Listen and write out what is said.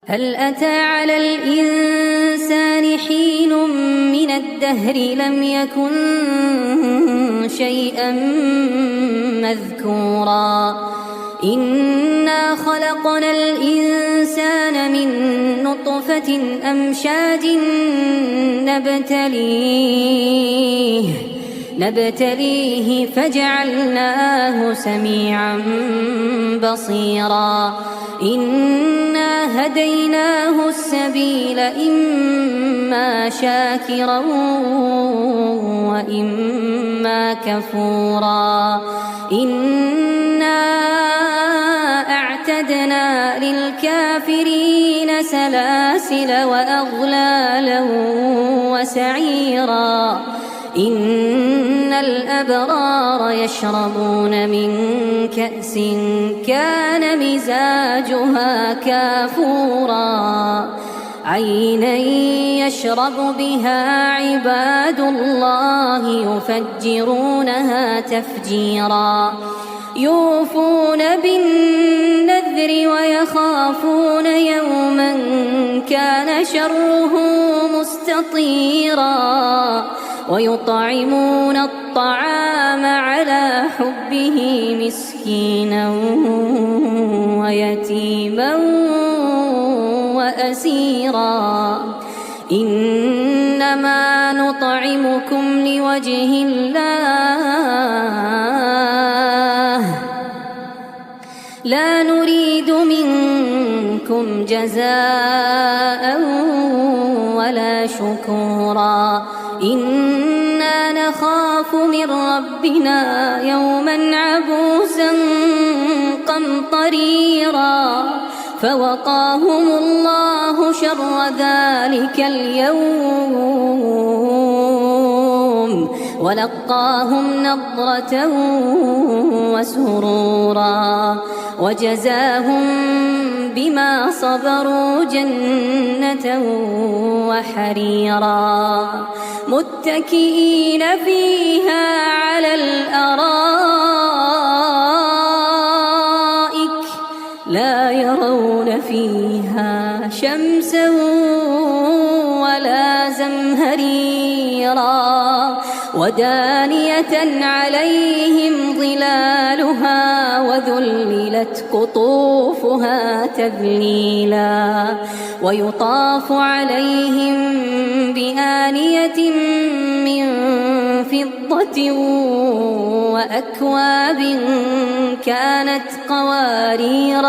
هل أتى على الإنسان حين من الدهر لم يكن شيئا مذكورا إنا خلقنا الإنسان من نطفة أمشاج نبتليه فجعلناه سميعا بصيرا إنا هديناه السبيل إما شاكرا وإما كفورا إنا أعتدنا للكافرين سلاسل وأغلالا وسعيرا إن الأبرار يشربون من كأس كان مزاجها كافورا عينا يشرب بها عباد الله يفجرونها تفجيرا يوفون بالنذر ويخافون يوما كان شره مستطيرا ويطعمون الطعام على حبه مسكينا ويتيما وأسيرا إنما نطعمكم لوجه الله لا نريد منكم جزاء ولا شكورا إنا نخاف من ربنا يوما عبوسا قمطريرا فوقاهم الله شر ذلك اليوم ولقاهم نضرة وسرورا وجزاهم بما صبروا جنة وحريرا متكئين فيها على الأرائك لا يرون فيها شمسا ولا زمهريرا ودانية عليهم ظلالها وذللت قطوفها تذليلا ويطاف عليهم بآنية من فضة وأكواب كانت قوارير